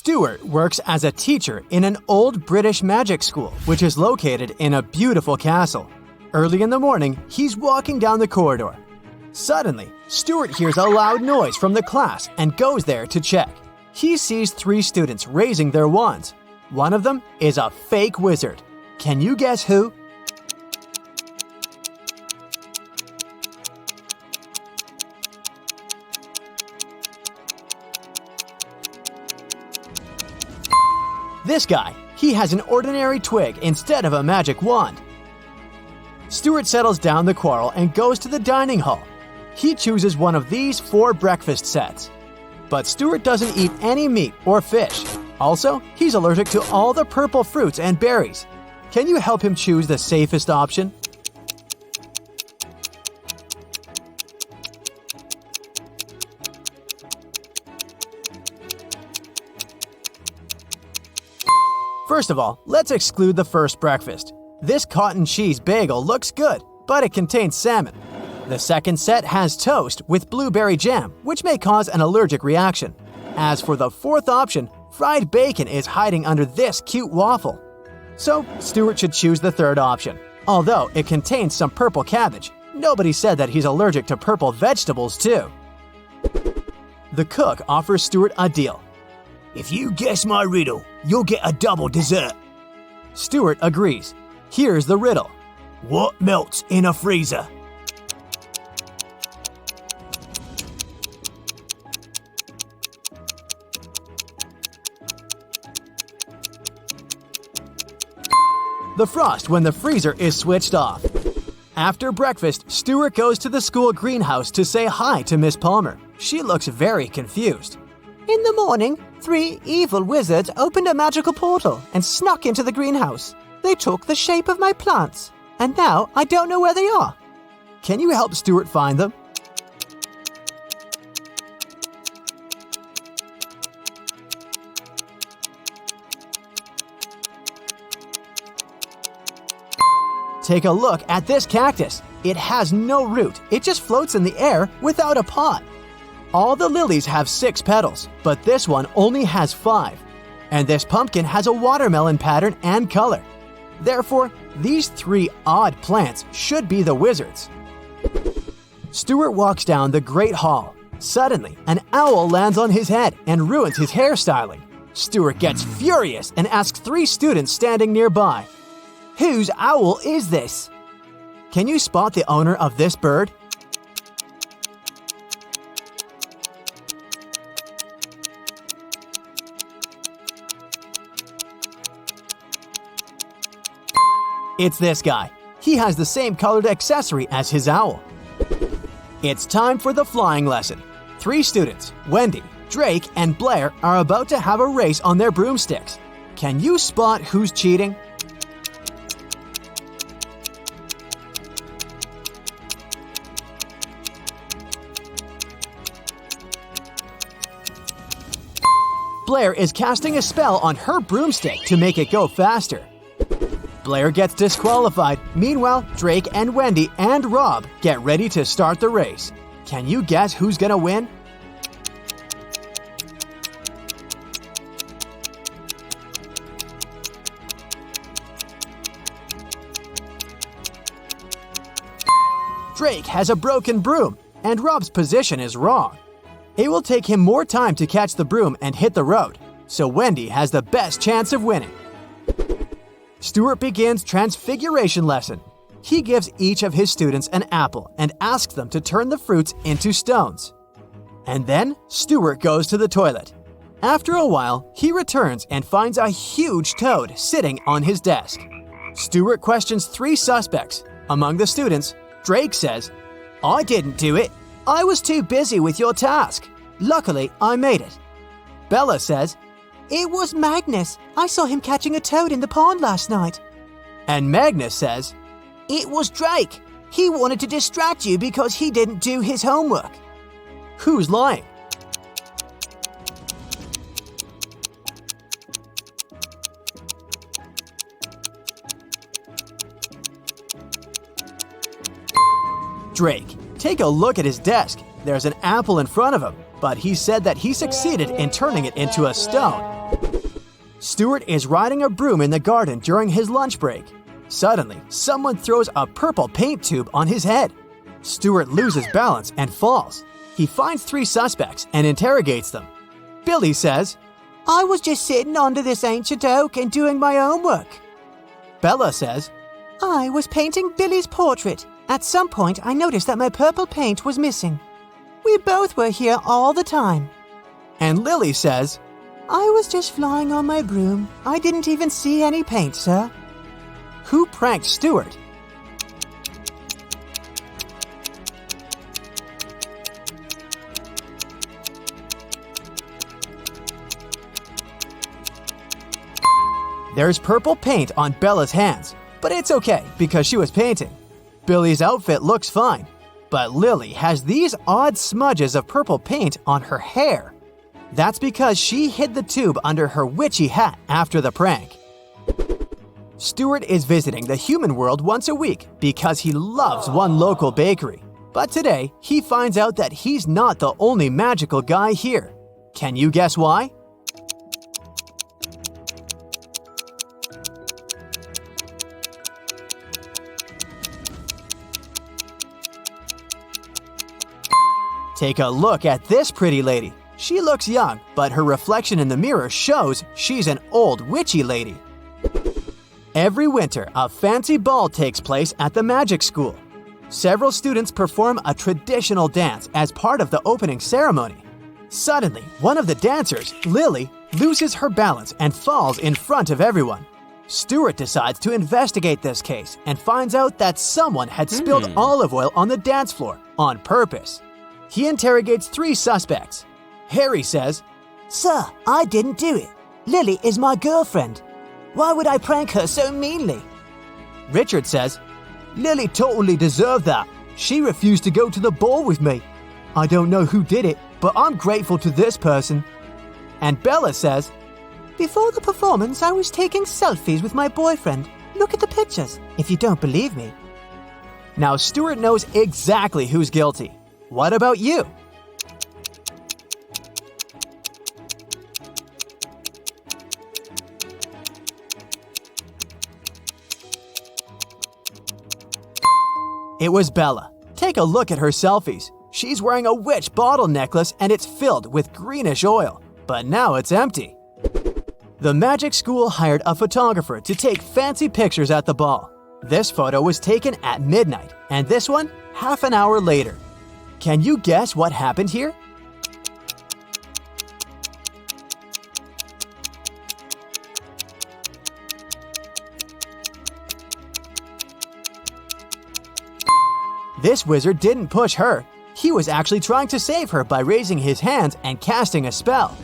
Stuart works as a teacher in an old British magic school, which is located in a beautiful castle. Early in the morning, he's walking down the corridor. Suddenly, Stuart hears a loud noise from the class and goes there to check. He sees 3 students raising their wands. One of them is a fake wizard. Can you guess who? This guy, he has an ordinary twig instead of a magic wand. Stuart settles down the quarrel and goes to the dining hall. He chooses one of these 4 breakfast sets. But Stuart doesn't eat any meat or fish. Also, he's allergic to all the purple fruits and berries. Can you help him choose the safest option? First of all, let's exclude the first breakfast. This cotton cheese bagel looks good, but it contains salmon. The second set has toast with blueberry jam, which may cause an allergic reaction. As for the fourth option, fried bacon is hiding under this cute waffle. So, Stuart should choose the third option. Although it contains some purple cabbage, nobody said that he's allergic to purple vegetables too. The cook offers Stuart a deal. If you guess my riddle, you'll get a double dessert. Stuart agrees. Here's the riddle. What melts in a freezer? The frost when the freezer is switched off. After breakfast, Stuart goes to the school greenhouse to say hi to Miss Palmer. She looks very confused. In the morning, 3 evil wizards opened a magical portal and snuck into the greenhouse. They took the shape of my plants, and now I don't know where they are. Can you help Stuart find them? Take a look at this cactus. It has no root. It just floats in the air without a pot. All the lilies have 6 petals, but this one only has 5. And this pumpkin has a watermelon pattern and color. Therefore, these 3 odd plants should be the wizards. Stuart walks down the Great Hall. Suddenly, an owl lands on his head and ruins his hairstyling. Stuart gets furious and asks 3 students standing nearby, "Whose owl is this?" Can you spot the owner of this bird? It's this guy. He has the same colored accessory as his owl. It's time for the flying lesson. 3 students, Wendy, Drake, and Blair, are about to have a race on their broomsticks. Can you spot who's cheating? Blair is casting a spell on her broomstick to make it go faster. Blair gets disqualified. Meanwhile, Drake and Wendy and Rob get ready to start the race. Can you guess who's gonna win? Drake has a broken broom, and Rob's position is wrong. It will take him more time to catch the broom and hit the road, so Wendy has the best chance of winning. Stuart begins Transfiguration lesson. He gives each of his students an apple and asks them to turn the fruits into stones. And then Stuart goes to the toilet. After a while, he returns and finds a huge toad sitting on his desk. Stuart questions 3 suspects. Among the students, Drake says, "I didn't do it. I was too busy with your task. Luckily, I made it." Bella says, It was Magnus. I saw him catching a toad in the pond last night. And Magnus says, It was Drake. He wanted to distract you because he didn't do his homework. Who's lying? Drake. Take a look at his desk. There's an apple in front of him, but he said that he succeeded in turning it into a stone. Stuart is riding a broom in the garden during his lunch break. Suddenly, someone throws a purple paint tube on his head. Stuart loses balance and falls. He finds 3 suspects and interrogates them. Billy says, I was just sitting under this ancient oak and doing my own work. Bella says, I was painting Billy's portrait. At some point, I noticed that my purple paint was missing. We both were here all the time. And Lily says, I was just flying on my broom. I didn't even see any paint, sir. Who pranked Stuart? There's purple paint on Bella's hands, but it's okay because she was painting. Billy's outfit looks fine, but Lily has these odd smudges of purple paint on her hair. That's because she hid the tube under her witchy hat after the prank. Stuart is visiting the human world once a week because he loves one local bakery. But today, he finds out that he's not the only magical guy here. Can you guess why? Take a look at this pretty lady. She looks young, but her reflection in the mirror shows she's an old witchy lady. Every winter, a fancy ball takes place at the magic school. Several students perform a traditional dance as part of the opening ceremony. Suddenly, one of the dancers, Lily, loses her balance and falls in front of everyone. Stuart decides to investigate this case and finds out that someone had spilled olive oil on the dance floor on purpose. He interrogates 3 suspects. Harry says, Sir, I didn't do it. Lily is my girlfriend. Why would I prank her so meanly? Richard says, Lily totally deserved that. She refused to go to the ball with me. I don't know who did it, but I'm grateful to this person. And Bella says, Before the performance, I was taking selfies with my boyfriend. Look at the pictures, if you don't believe me. Now Stuart knows exactly who's guilty. What about you? It was Bella. Take a look at her selfies. She's wearing a witch bottle necklace and it's filled with greenish oil, but now it's empty. The magic school hired a photographer to take fancy pictures at the ball. This photo was taken at midnight, and this one half an hour later. Can you guess what happened here? This wizard didn't push her. He was actually trying to save her by raising his hands and casting a spell.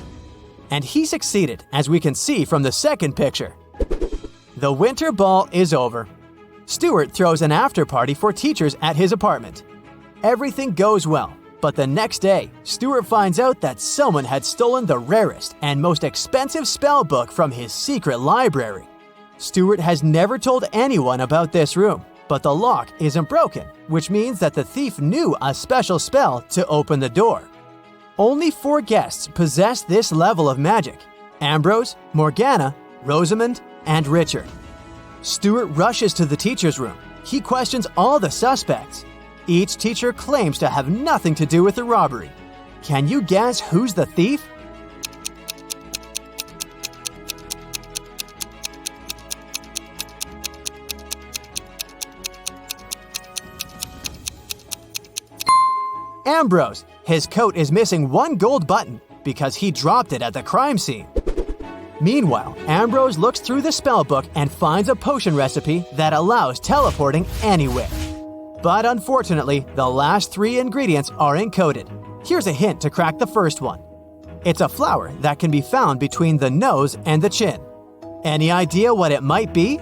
And he succeeded, as we can see from the second picture. The winter ball is over. Stuart throws an after party for teachers at his apartment. Everything goes well, but the next day, Stuart finds out that someone had stolen the rarest and most expensive spell book from his secret library. Stuart has never told anyone about this room, but the lock isn't broken, which means that the thief knew a special spell to open the door. Only 4 guests possess this level of magic: Ambrose, Morgana, Rosamond, and Richard. Stuart rushes to the teacher's room. He questions all the suspects. Each teacher claims to have nothing to do with the robbery. Can you guess who's the thief? Ambrose. His coat is missing 1 gold button because he dropped it at the crime scene. Meanwhile, Ambrose looks through the spellbook and finds a potion recipe that allows teleporting anywhere. But unfortunately, the last 3 ingredients are encoded. Here's a hint to crack the first one. It's a flower that can be found between the nose and the chin. Any idea what it might be?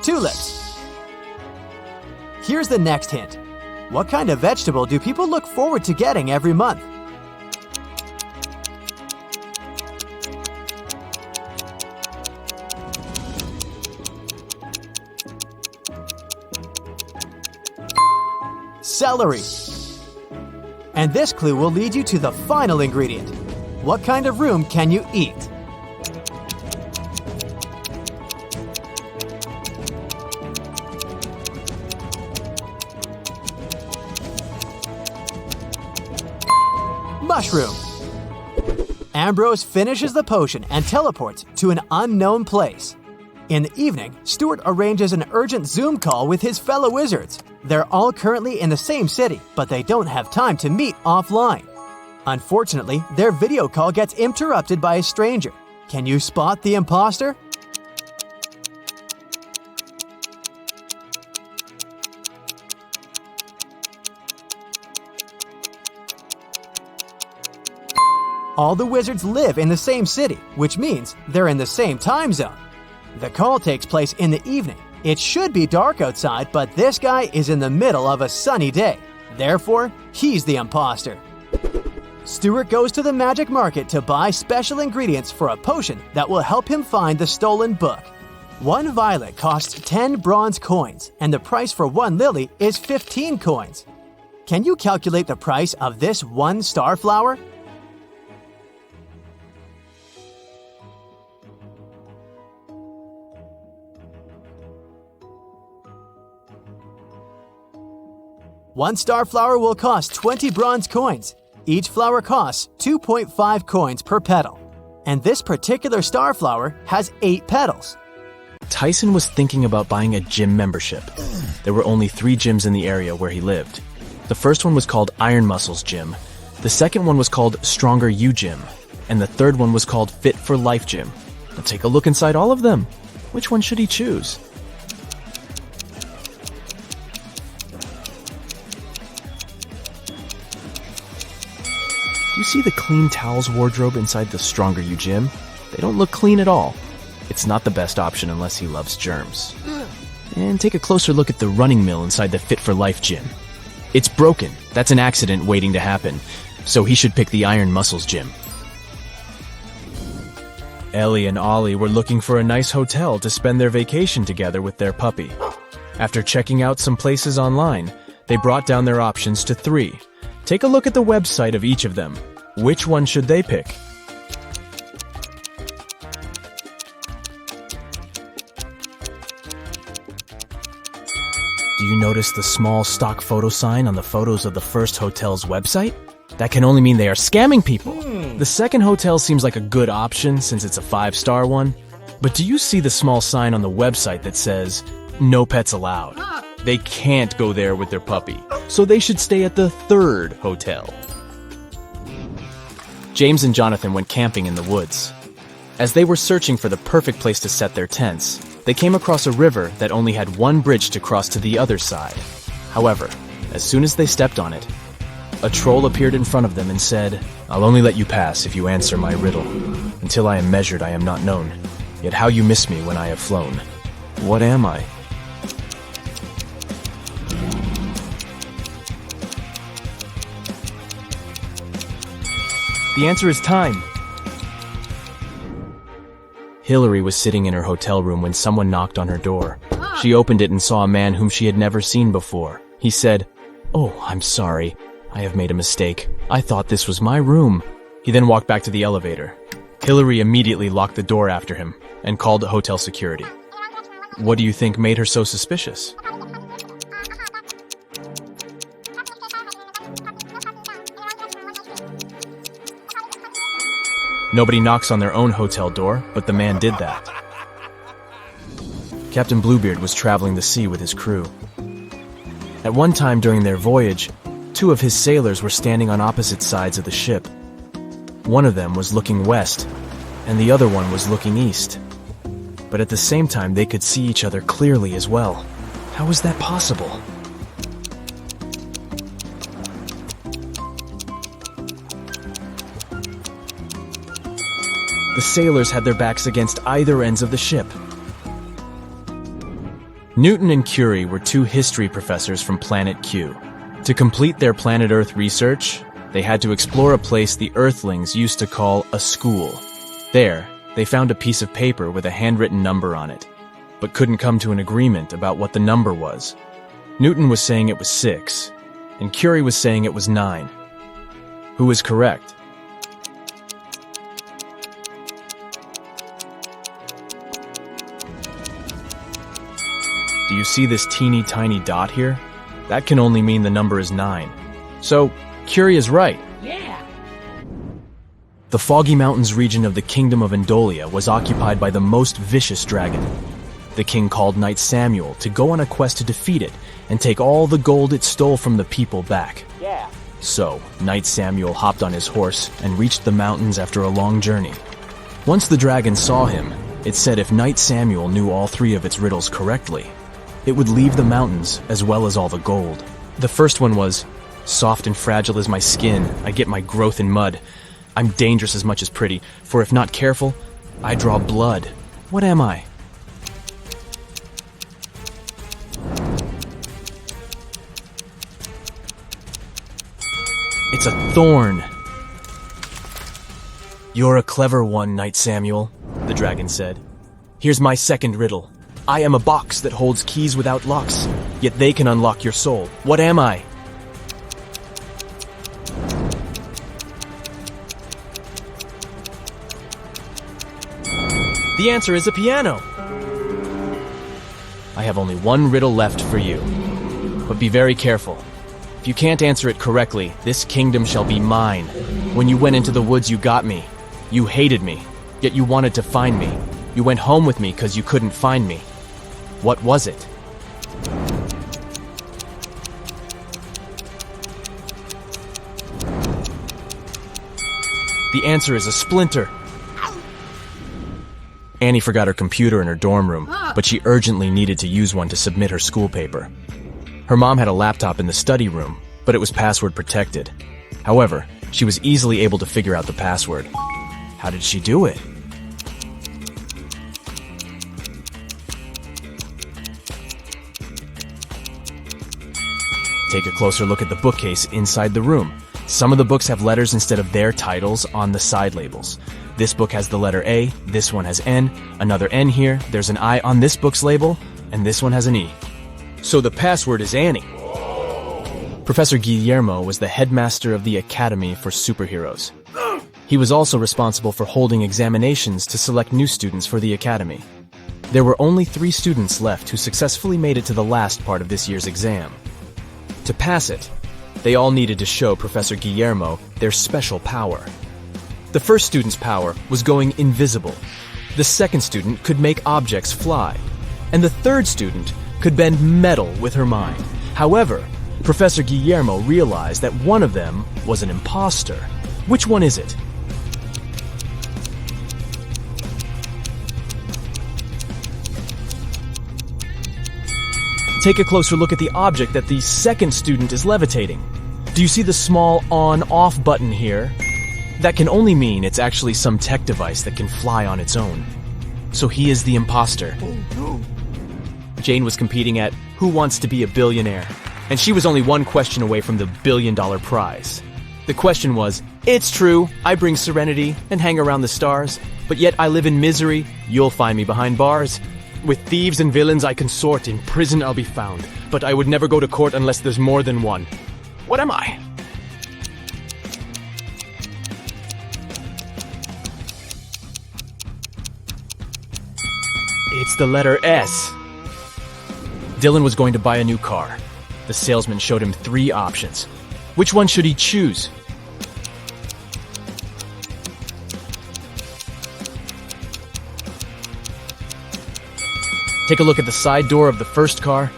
Tulips. Here's the next hint. What kind of vegetable do people look forward to getting every month? celery. And this clue will lead you to the final ingredient. What kind of room can you eat? Mushroom. Ambrose finishes the potion and teleports to an unknown place. In the evening, Stuart arranges an urgent Zoom call with his fellow wizards. They're all currently in the same city, but they don't have time to meet offline. Unfortunately, their video call gets interrupted by a stranger. Can you spot the imposter? All the wizards live in the same city, which means they're in the same time zone. The call takes place in the evening. It should be dark outside, but this guy is in the middle of a sunny day. Therefore, he's the imposter. Stuart goes to the magic market to buy special ingredients for a potion that will help him find the stolen book. 1 violet costs 10 bronze coins, and the price for 1 lily is 15 coins. Can you calculate the price of this 1 starflower? One starflower will cost 20 bronze coins. Each flower costs 2.5 coins per petal. And this particular starflower has 8 petals. Tyson was thinking about buying a gym membership. There were only 3 gyms in the area where he lived. The first one was called Iron Muscles Gym. The second one was called Stronger You Gym. And the third one was called Fit for Life Gym. Now take a look inside all of them. Which one should he choose? Do you see the clean towels wardrobe inside the Stronger You Gym? They don't look clean at all. It's not the best option unless he loves germs. And take a closer look at the running mill inside the Fit for Life Gym. It's broken. That's an accident waiting to happen. So he should pick the Iron Muscles Gym. Ellie and Ollie were looking for a nice hotel to spend their vacation together with their puppy. After checking out some places online, they brought down their options to 3. Take a look at the website of each of them. Which one should they pick? Do you notice the small stock photo sign on the photos of the first hotel's website? That can only mean they are scamming people. The second hotel seems like a good option since it's a 5-star one. But do you see the small sign on the website that says, "No pets allowed"? They can't go there with their puppy, so they should stay at the 3rd hotel. James and Jonathan went camping in the woods. As they were searching for the perfect place to set their tents, they came across a river that only had 1 bridge to cross to the other side. However, as soon as they stepped on it, a troll appeared in front of them and said, "I'll only let you pass if you answer my riddle. Until I am measured, I am not known. Yet how you miss me when I have flown. What am I?" The answer is time. Hillary was sitting in her hotel room when someone knocked on her door. She opened it and saw a man whom she had never seen before. He said, "Oh, I'm sorry. I have made a mistake. I thought this was my room." He then walked back to the elevator. Hillary immediately locked the door after him and called hotel security. What do you think made her so suspicious? Nobody knocks on their own hotel door, but the man did that. Captain Bluebeard was traveling the sea with his crew. At one time during their voyage, 2 of his sailors were standing on opposite sides of the ship. One of them was looking west, and the other one was looking east. But at the same time, they could see each other clearly as well. How was that possible? The sailors had their backs against either ends of the ship. Newton and Curie were 2 history professors from Planet Q. To complete their planet Earth research, they had to explore a place the Earthlings used to call a school. There, they found a piece of paper with a handwritten number on it, but couldn't come to an agreement about what the number was. Newton was saying it was 6. and Curie was saying it was 9. Who is correct? Do you see this teeny tiny dot here? That can only mean the number is 9. So, Curie is right. Yeah. The Foggy Mountains region of the Kingdom of Endolia was occupied by the most vicious dragon. The king called Knight Samuel to go on a quest to defeat it and take all the gold it stole from the people back. Yeah. So, Knight Samuel hopped on his horse and reached the mountains after a long journey. Once the dragon saw him, it said if Knight Samuel knew all 3 of its riddles correctly, it would leave the mountains as well as all the gold. The first one was, soft and fragile is my skin, I get my growth in mud. I'm dangerous as much as pretty, for if not careful, I draw blood. What am I? It's a thorn. You're a clever one, Knight Samuel, the dragon said. Here's my second riddle. I am a box that holds keys without locks, yet they can unlock your soul. What am I? The answer is a piano. I have only one riddle left for you, but be very careful. If you can't answer it correctly, this kingdom shall be mine. When you went into the woods, you got me. You hated me, yet you wanted to find me. You went home with me because you couldn't find me. What was it? The answer is a splinter. Annie forgot her computer in her dorm room, but she urgently needed to use one to submit her school paper. Her mom had a laptop in the study room, but it was password protected. However, she was easily able to figure out the password. How did she do it? Take a closer look at the bookcase inside the room. Some of the books have letters instead of their titles on the side labels. This book has the letter A, this one has N, another N here, there's an I on this book's label, and this one has an E. So the password is Annie. Professor Guillermo was the headmaster of the Academy for Superheroes. He was also responsible for holding examinations to select new students for the Academy. There were only 3 students left who successfully made it to the last part of this year's exam. To pass it, they all needed to show Professor Guillermo their special power. The first student's power was going invisible. The second student could make objects fly. And the third student could bend metal with her mind. However, Professor Guillermo realized that one of them was an imposter. Which one is it? Take a closer look at the object that the second student is levitating. Do you see the small on-off button here? That can only mean it's actually some tech device that can fly on its own. So he is the imposter. Jane was competing at Who Wants to Be a Billionaire? And she was only one question away from the $1 billion prize. The question was, it's true, I bring serenity and hang around the stars, but yet I live in misery, you'll find me behind bars. With thieves and villains I consort, in prison I'll be found, but I would never go to court unless there's more than one. What am I? It's the letter S. Dylan was going to buy a new car. The salesman showed him 3 options. Which one should he choose? Take a look at the side door of the first car.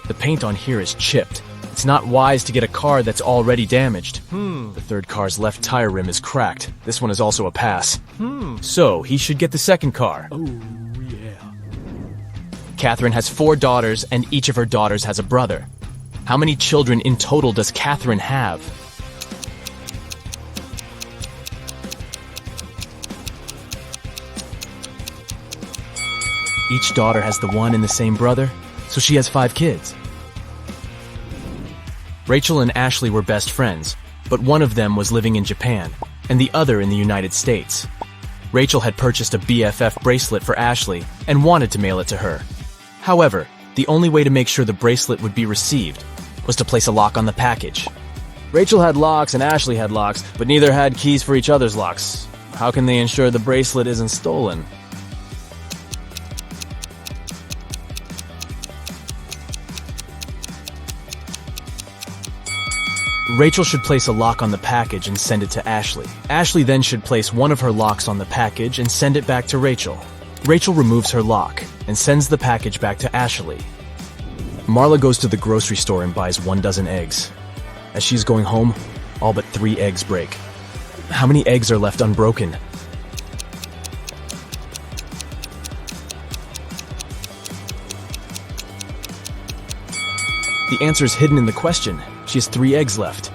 The paint on here is chipped. It's not wise to get a car that's already damaged. The third car's left tire rim is cracked. This one is also a pass. So he should get the second car. Oh, yeah. Catherine has 4 daughters, and each of her daughters has a brother. How many children in total does Catherine have? Each daughter has the one and the same brother, so she has 5 kids. Rachel and Ashley were best friends, but one of them was living in Japan, and the other in the United States. Rachel had purchased a BFF bracelet for Ashley and wanted to mail it to her. However, the only way to make sure the bracelet would be received was to place a lock on the package. Rachel had locks and Ashley had locks, but neither had keys for each other's locks. How can they ensure the bracelet isn't stolen? Rachel should place a lock on the package and send it to Ashley. Ashley then should place one of her locks on the package and send it back to Rachel. Rachel removes her lock and sends the package back to Ashley. Marla goes to the grocery store and buys 1 dozen eggs. As she's going home, all but 3 eggs break. How many eggs are left unbroken? The answer is hidden in the question. She has 3 eggs left.